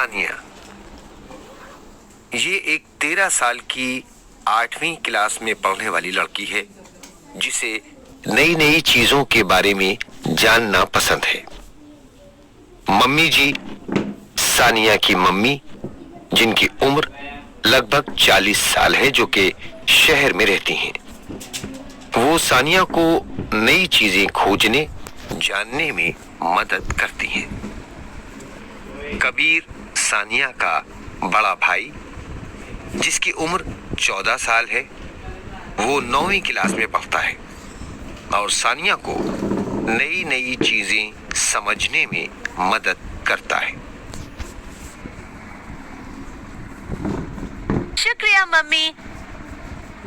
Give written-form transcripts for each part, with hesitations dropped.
सानिया। ये एक 13 साल की 8वीं क्लास में पढ़ने वाली लड़की है जिसे नई नई चीजों के बारे में जानना पसंद है। मम्मी जी सानिया की मम्मी, जिनकी उम्र लगभग 40 साल है, जो कि शहर में रहती हैं, वो सानिया को नई चीजें खोजने जानने में मदद करती हैं। कबीर सानिया का बड़ा भाई, जिसकी उम्र 14 साल है, वो 9वीं क्लास में पढ़ता है और सानिया को नई नई चीजें समझने में मदद करता है। शुक्रिया मम्मी,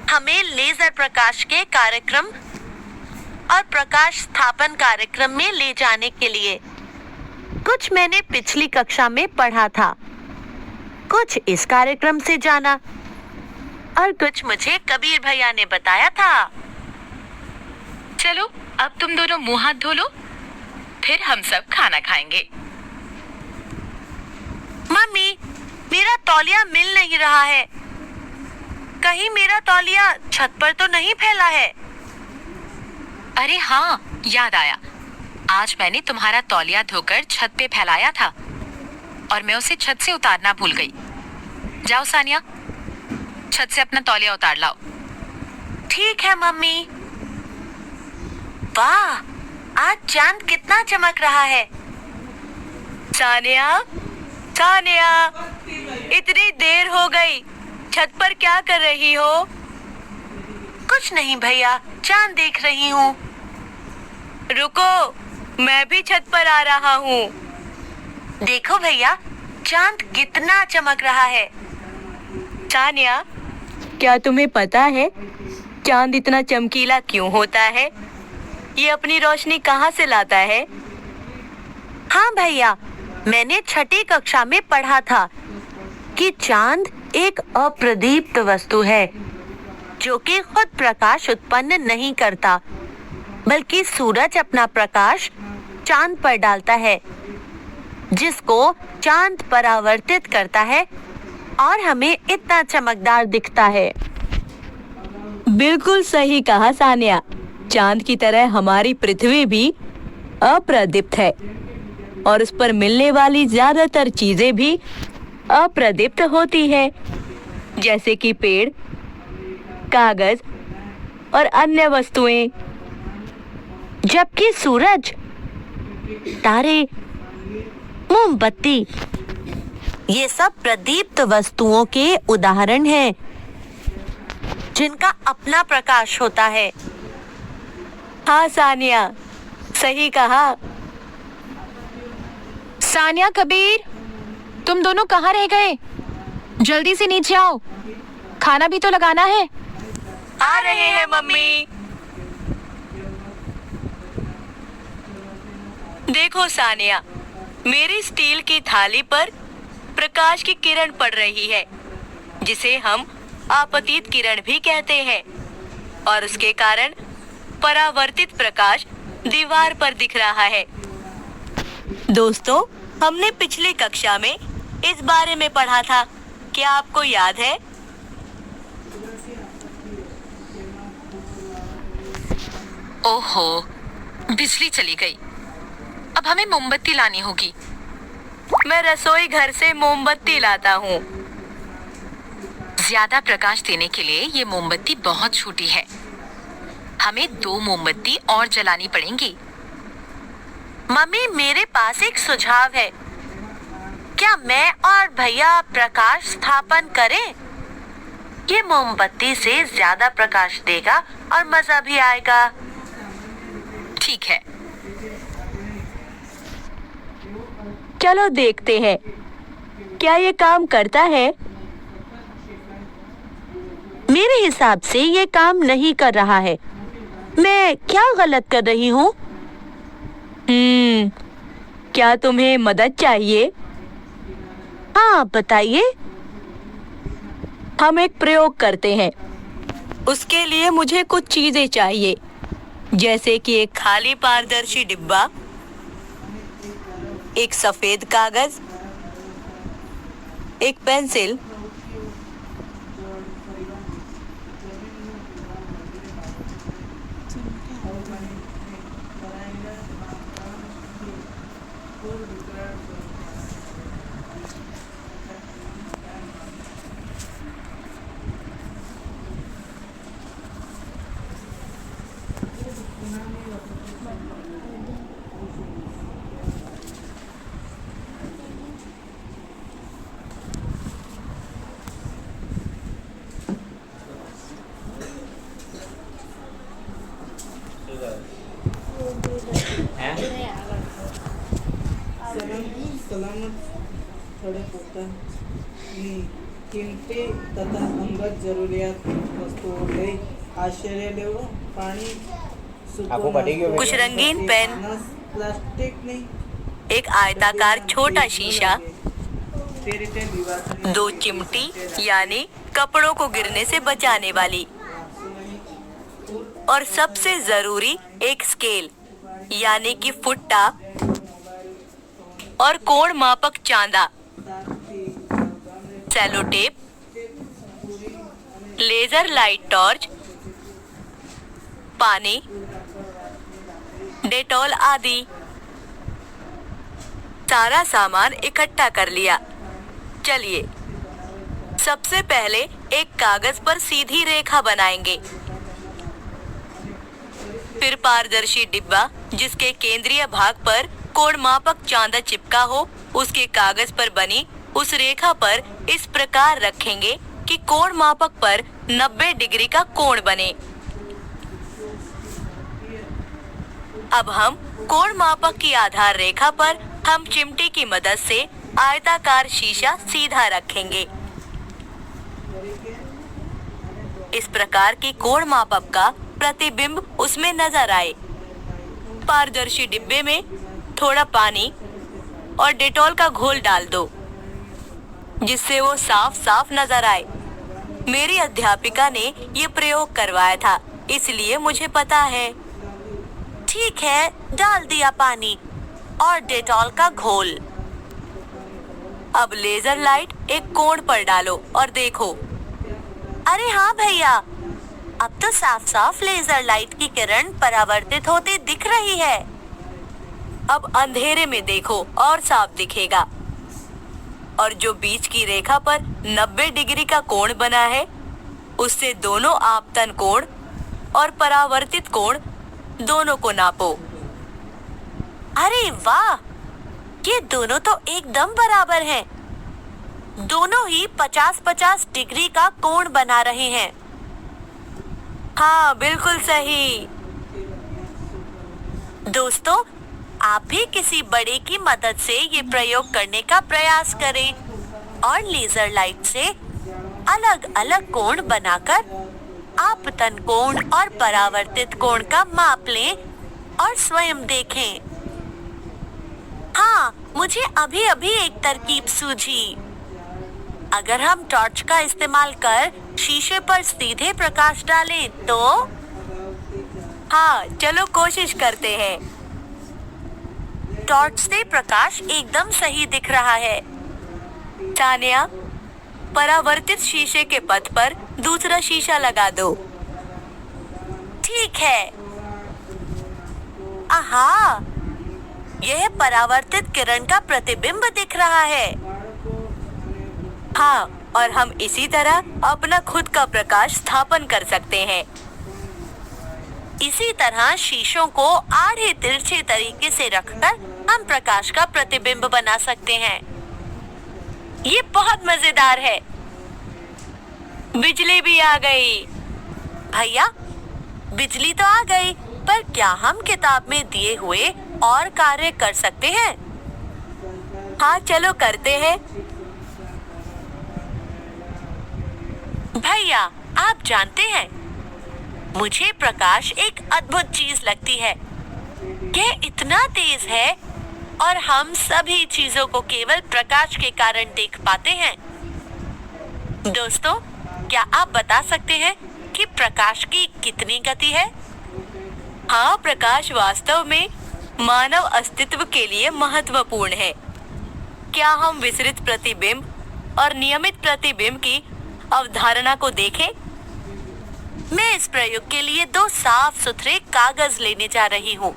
हमें लेजर प्रकाश के कार्यक्रम और प्रकाश स्थापन कार्यक्रम में ले जाने के लिए। कुछ मैंने पिछली कक्षा में पढ़ा था, कुछ इस कार्यक्रम से जाना और कुछ मुझे कबीर भैया ने बताया था। चलो अब तुम दोनों मुंह हाथ धो लो, फिर हम सब खाना खाएंगे। मम्मी, मेरा तौलिया मिल नहीं रहा है। कहीं मेरा तौलिया छत पर तो नहीं फैला है? अरे हाँ, याद आया, आज मैंने तुम्हारा तौलिया धोकर छत पे फैलाया था और मैं उसे छत से उतारना भूल गई। जाओ सानिया, छत से अपना तौलिया उतार लाओ। ठीक है मम्मी। वाह, आज चांद कितना चमक रहा है। सानिया, सानिया, इतनी देर हो गई, छत पर क्या कर रही हो? कुछ नहीं भैया, चांद देख रही हूँ। रुको, मैं भी छत पर आ रहा हूँ। देखो भैया, चांद कितना चमक रहा है। सानिया, क्या तुम्हें पता है चांद इतना चमकीला क्यों होता है? ये अपनी रोशनी कहाँ से लाता है? हाँ भैया, मैंने 6ठी कक्षा में पढ़ा था कि चांद एक अप्रदीप्त वस्तु है जो कि खुद प्रकाश उत्पन्न नहीं करता, बल्कि सूरज अपना प्रकाश चांद पर डालता है, जिसको चांद परावर्तित करता है और हमें इतना चमकदार दिखता है। बिल्कुल सही कहा सानिया, चांद की तरह हमारी पृथ्वी भी अप्रदीप्त है और उस पर मिलने वाली ज्यादातर चीजें भी अप्रदीप्त होती है, जैसे कि पेड़, कागज और अन्य वस्तुएं। जबकि सूरज, तारे, मोमबत्ती, ये सब प्रदीप्त वस्तुओं के उदाहरण हैं, जिनका अपना प्रकाश होता है। हाँ सानिया, सही कहा। सानिया, कबीर, तुम दोनों कहाँ रह गए? जल्दी से नीचे आओ, खाना भी तो लगाना है। आ रहे हैं मम्मी। देखो सानिया, मेरी स्टील की थाली पर प्रकाश की किरण पड़ रही है, जिसे हम आपतित किरण भी कहते हैं, और उसके कारण परावर्तित प्रकाश दीवार पर दिख रहा है। दोस्तों, हमने पिछली कक्षा में इस बारे में पढ़ा था, क्या आपको याद है? ओहो, बिजली चली गई। अब हमें मोमबत्ती लानी होगी। मैं रसोई घर से मोमबत्ती लाता हूँ। ज्यादा प्रकाश देने के लिए ये मोमबत्ती बहुत छोटी है। हमें 2 मोमबत्ती और जलानी पड़ेंगी। मम्मी, मेरे पास एक सुझाव है। क्या मैं और भैया प्रकाश स्थापन करें? ये मोमबत्ती से ज्यादा प्रकाश देगा और मजा भी आएगा। ठीक है। चलो देखते हैं, क्या ये काम करता है? मेरे हिसाब से ये काम नहीं कर रहा है। मैं क्या गलत कर रही हूँ? क्या तुम्हें मदद चाहिए? हाँ, बताइए। हम एक प्रयोग करते हैं। उसके लिए मुझे कुछ चीजें चाहिए, जैसे कि एक खाली पारदर्शी डिब्बा, एक सफेद कागज एक पेंसिल, सलामत सड़क होता कीमती तथा अंगत जरूरियात वस्तुओं लई आश्रय लेवो पानी आपको बढ़ेगी वो कुछ रंगीन पेन, प्लास्टिक नहीं, एक आयताकार छोटा शीशा, फेरीटेल विवाह 2 चिमटी यानी कपड़ों को गिरने से बचाने वाली, और सबसे जरूरी एक स्केल यानी कि फुट्टा और कोण मापक चांदा, cello tape, laser light torch, पानी, डेटॉल आदि। सारा सामान इकट्ठा कर लिया। चलिए सबसे पहले एक कागज पर सीधी रेखा बनाएंगे, फिर पारदर्शी डिब्बा जिसके केंद्रीय भाग पर कोण मापक चांदा चिपका हो, उसके कागज पर बनी उस रेखा पर इस प्रकार रखेंगे कि कोण मापक पर 90 डिग्री का कोण बने। अब हम कोण मापक की आधार रेखा पर हम चिमटी की मदद से आयताकार शीशा सीधा रखेंगे। इस प्रकार की कोण मापक का प्रतिबिंब उसमें नजर आए। पारदर्शी डिब्बे में थोड़ा पानी और डेटॉल का घोल डाल दो जिससे वो साफ साफ नजर आए। मेरी अध्यापिका ने ये प्रयोग करवाया था, इसलिए मुझे पता है। ठीक है, डाल दिया पानी और डेटॉल का घोल। अब लेजर लाइट एक कोण पर डालो और देखो। अरे हाँ भैया, अब तो साफ साफ लेजर लाइट की किरण परावर्तित होती दिख रही है। अब अंधेरे में देखो और साफ दिखेगा। और जो बीच की रेखा पर 90 डिग्री का कोण बना है, उससे दोनों आपतन कोण और परावर्तित कोण दोनों को नापो। अरे वाह, ये दोनों तो एकदम बराबर हैं। दोनों ही 50-50 डिग्री का कोण बना रहे हैं। हाँ, बिल्कुल सही। दोस्तों, आप भी किसी बड़े की मदद से ये प्रयोग करने का प्रयास करें और लेजर लाइट से अलग अलग कोण बनाकर आपतन कोण और परावर्तित कोण का माप लें और स्वयं देखें। हाँ, मुझे अभी अभी एक तरकीब सूझी। अगर हम टॉर्च का इस्तेमाल कर शीशे पर सीधे प्रकाश डालें तो? हाँ, चलो कोशिश करते हैं। टॉर्च से प्रकाश एकदम सही दिख रहा है। तानिया, परावर्तित शीशे के पथ पर दूसरा शीशा लगा दो। ठीक है। आहा, यह परावर्तित किरण का प्रतिबिंब दिख रहा है। हाँ, और हम इसी तरह अपना खुद का प्रकाश स्थापन कर सकते हैं। इसी तरह शीशों को आड़े तिरछे तरीके से रखकर हम प्रकाश का प्रतिबिंब बना सकते हैं। ये बहुत मजेदार है। बिजली भी आ गई। भैया, बिजली तो आ गई, पर क्या हम किताब में दिए हुए और कार्य कर सकते हैं? हाँ, चलो करते हैं। भैया, आप जानते हैं, मुझे प्रकाश एक अद्भुत चीज लगती है। यह इतना तेज है और हम सभी चीजों को केवल प्रकाश के कारण देख पाते हैं। दोस्तों, क्या आप बता सकते हैं कि प्रकाश की कितनी गति है? हाँ, प्रकाश वास्तव में मानव अस्तित्व के लिए महत्वपूर्ण है। क्या हम विसरित प्रतिबिंब और नियमित प्रतिबिंब की अवधारणा को देखें। मैं इस प्रयोग के लिए 2 साफ सुथरे कागज लेने जा रही हूँ।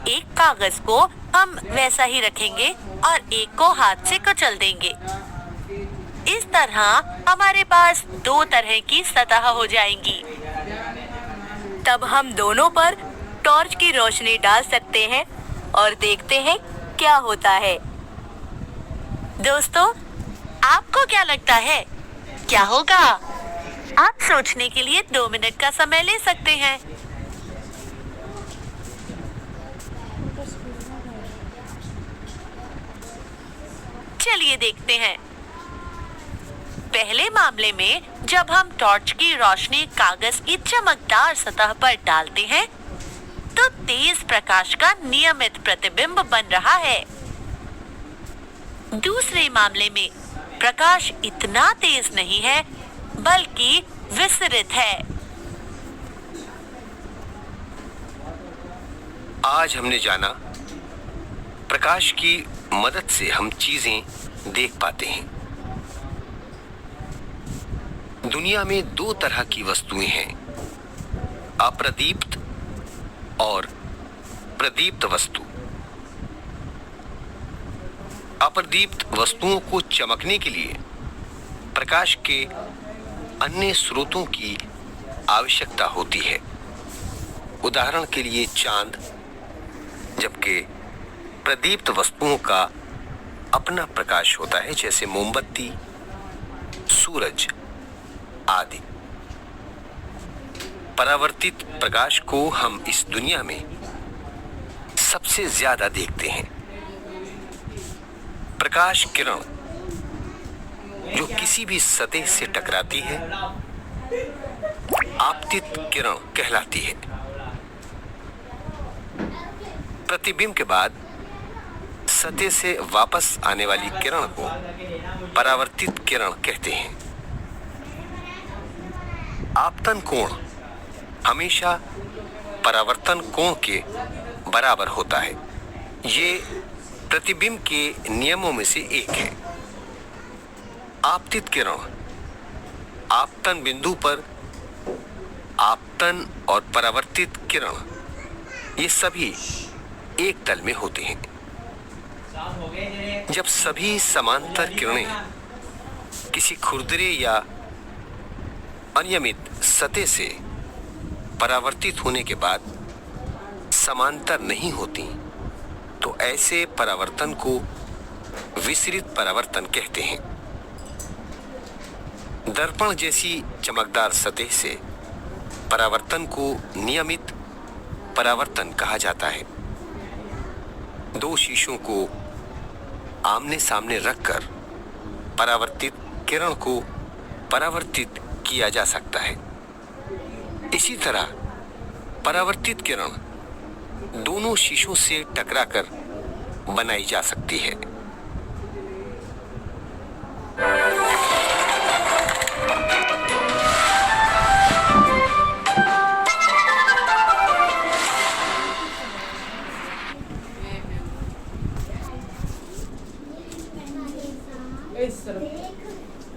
एक कागज को हम वैसा ही रखेंगे और एक को हाथ से कुचल देंगे। इस तरह हमारे पास 2 तरह की सतह हो जाएंगी। तब हम दोनों पर टॉर्च की रोशनी डाल सकते हैं और देखते हैं क्या होता है। दोस्तों, आपको क्या लगता है क्या होगा? आप सोचने के लिए 2 मिनट का समय ले सकते हैं। चलिए देखते हैं। पहले मामले में जब हम टॉर्च की रोशनी कागज की चमकदार सतह पर डालते हैं तो तेज प्रकाश का नियमित प्रतिबिंब बन रहा है। दूसरे मामले में प्रकाश इतना तेज नहीं है बल्कि विसरित है। आज हमने जाना प्रकाश की मदद से हम चीजें देख पाते हैं। दुनिया में 2 तरह की वस्तुएं हैं, अप्रदीप्त और प्रदीप्त वस्तु। अप्रदीप्त वस्तुओं को चमकने के लिए प्रकाश के अन्य स्रोतों की आवश्यकता होती है। उदाहरण के लिए चांद, जबकि प्रदीप्त वस्तुओं का अपना प्रकाश होता है, जैसे मोमबत्ती, सूरज आदि। परावर्तित प्रकाश को हम इस दुनिया में सबसे ज्यादा देखते हैं। प्रकाश किरण जो किसी भी सतह से टकराती है आपतित किरण कहलाती है। प्रतिबिंब के बाद सतह से वापस आने वाली किरण को परावर्तित किरण कहते हैं। आपतन कोण हमेशा परावर्तन कोण के बराबर होता है। ये प्रतिबिंब के नियमों में से एक है। आपतित किरण आपतन बिंदु पर आपतन और परावर्तित किरण ये सभी एक तल में होते हैं। जब सभी समांतर किरणें किसी खुरदरे या अनियमित सतह से परावर्तित होने के बाद समांतर नहीं होती तो ऐसे परावर्तन को विसरित परावर्तन कहते हैं। दर्पण जैसी चमकदार सतह से परावर्तन को नियमित परावर्तन कहा जाता है। 2 शीशों को आमने सामने रखकर परावर्तित किरण को परावर्तित किया जा सकता है। इसी तरह परावर्तित किरण दोनों शीशों से टकराकर बनाई जा सकती है।